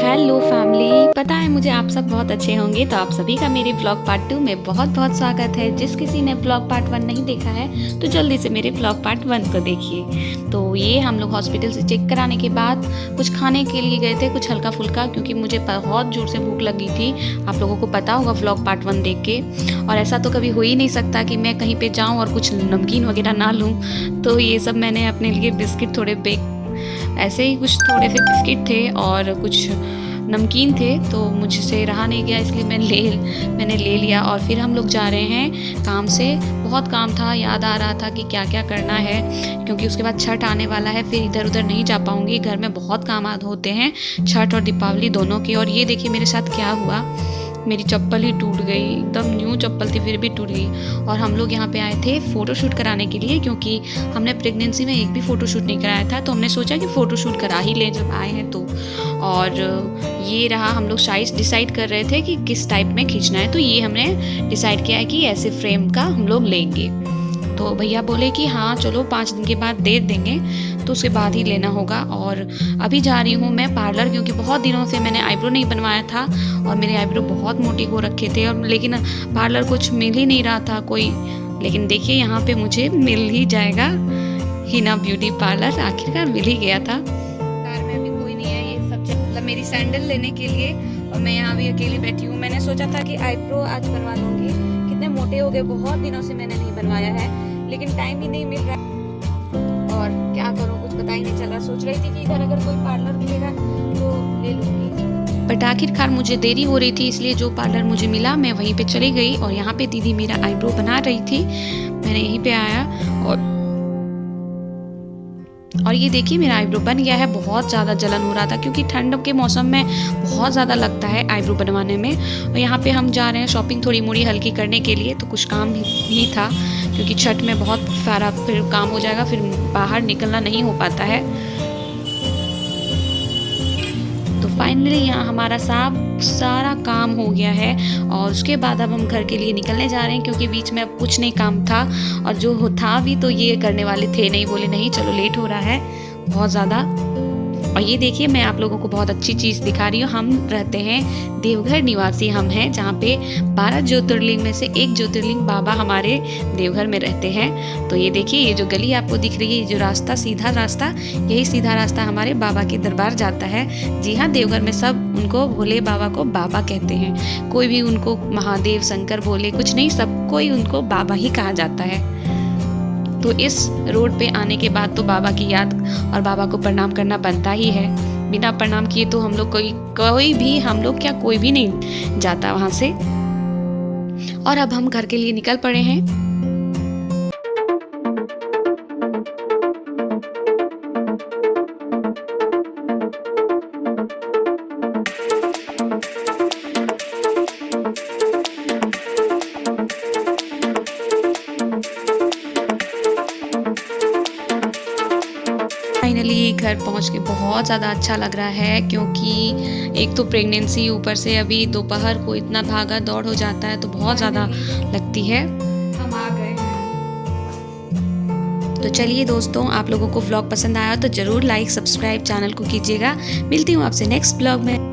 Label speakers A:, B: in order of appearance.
A: Hello family, पता है मुझे आप सब बहुत अच्छे होंगे, तो आप सभी का मेरे ब्लॉग पार्ट 2 में बहुत बहुत स्वागत है। जिस किसी ने ब्लॉग पार्ट 1 नहीं देखा है तो जल्दी से मेरे ब्लॉग पार्ट 1 को देखिए। तो ये हम लोग हॉस्पिटल से चेक कराने के बाद कुछ खाने के लिए गए थे, कुछ हल्का फुल्का, क्योंकि मुझे बहुत जोर से भूख लगी थी। आप लोगों को पता होगा ब्लॉग पार्ट 1 देख के। और ऐसा तो कभी हो ही नहीं सकता कि मैं कहीं पर जाऊँ और कुछ नमकीन वगैरह ना लूँ। तो ये सब मैंने अपने लिए बिस्किट थोड़े बेक ऐसे ही कुछ थोड़े से बिस्किट थे और कुछ नमकीन थे, तो मुझसे रहा नहीं गया, इसलिए मैंने ले लिया। और फिर हम लोग जा रहे हैं काम से। बहुत काम था, याद आ रहा था कि क्या क्या करना है, क्योंकि उसके बाद छठ आने वाला है। फिर इधर उधर नहीं जा पाऊँगी, घर में बहुत काम होते हैं, छठ और दीपावली दोनों के। और ये देखिए मेरे साथ क्या हुआ, मेरी चप्पल ही टूट गई। एकदम न्यू चप्पल थी, फिर भी टूट गई। और हम लोग यहाँ पे आए थे फ़ोटोशूट कराने के लिए, क्योंकि हमने प्रेगनेंसी में एक भी फ़ोटोशूट नहीं कराया था, तो हमने सोचा कि फ़ोटोशूट करा ही लें जब आए हैं तो। और ये रहा, हम लोग साइज़ डिसाइड कर रहे थे कि किस टाइप में खींचना है। तो ये हमने डिसाइड किया है कि ऐसे फ्रेम का हम लोग लेंगे। तो भैया बोले कि हाँ चलो 5 दिन के बाद दे देंगे, तो उसके बाद ही लेना होगा। और अभी जा रही हूँ मैं पार्लर, क्योंकि बहुत दिनों से मैंने आईब्रो नहीं बनवाया था और मेरे आईब्रो बहुत मोटी हो रखे थे। और लेकिन पार्लर कुछ मिल ही नहीं रहा था कोई। लेकिन देखिए यहाँ पे मुझे मिल ही जाएगा, हिना ब्यूटी पार्लर आखिरकार मिल ही गया था। कार में अभी कोई नहीं है, ये सब मतलब मेरी सैंडल लेने के लिए, और मैं यहाँ भी अकेली बैठी हूँ। मैंने सोचा था कि आईब्रो आज बनवा लूँगी, कितने मोटे हो गए, बहुत दिनों से मैंने नहीं बनवाया है, लेकिन टाइम ही नहीं मिल रहा। और क्या करूँ, कुछ पता ही नहीं चल रहा। सोच रही थी कि इधर अगर कोई पार्लर मिलेगा तो ले लूँगी, बट आखिरकार मुझे देरी हो रही थी, इसलिए जो पार्लर मुझे मिला मैं वहीं पे चली गई। और यहाँ पे दीदी मेरा आईब्रो बना रही थी, मैंने यहीं पे आया और ये देखिए मेरा आईब्रो बन गया है। बहुत ज़्यादा जलन हो रहा था, क्योंकि ठंड के मौसम में बहुत ज़्यादा लगता है आईब्रो बनवाने में। और यहाँ पे हम जा रहे हैं शॉपिंग थोड़ी मोड़ी हल्की करने के लिए, तो कुछ काम ही था, क्योंकि छठ में बहुत सारा फिर काम हो जाएगा, फिर बाहर निकलना नहीं हो पाता है। तो फाइनली यहाँ हमारा सारा काम हो गया है, और उसके बाद अब हम घर के लिए निकलने जा रहे हैं, क्योंकि बीच में अब कुछ नहीं काम था। और जो था भी तो ये करने वाले थे नहीं, बोले नहीं चलो लेट हो रहा है बहुत ज़्यादा। और ये देखिए मैं आप लोगों को बहुत अच्छी चीज़ दिखा रही हूँ। हम रहते हैं देवघर निवासी, हम हैं जहाँ पे 12 ज्योतिर्लिंग में से एक ज्योतिर्लिंग बाबा हमारे देवघर में रहते हैं। तो ये देखिए ये जो गली आपको दिख रही है, ये जो रास्ता सीधा रास्ता, यही सीधा रास्ता हमारे बाबा के दरबार जाता है। जी हाँ, देवघर में सब उनको भोले बाबा को बाबा कहते हैं, कोई भी उनको महादेव शंकर बोले कुछ नहीं, सब कोई उनको बाबा ही कहा जाता है। तो इस रोड पे आने के बाद तो बाबा की याद और बाबा को प्रणाम करना बनता ही है। बिना प्रणाम किए तो हम लोग कोई भी हम लोग क्या कोई भी नहीं जाता वहाँ से। और अब हम घर के लिए निकल पड़े हैं। फाइनली घर पहुंच के बहुत ज़्यादा अच्छा लग रहा है, क्योंकि एक तो प्रेगनेंसी, ऊपर से अभी दोपहर को इतना भागा दौड़ हो जाता है, तो बहुत ज़्यादा लगती है। हम आ गए हैं। तो चलिए दोस्तों, आप लोगों को व्लॉग पसंद आया तो ज़रूर लाइक सब्सक्राइब चैनल को कीजिएगा। मिलती हूँ आपसे नेक्स्ट व्लॉग में।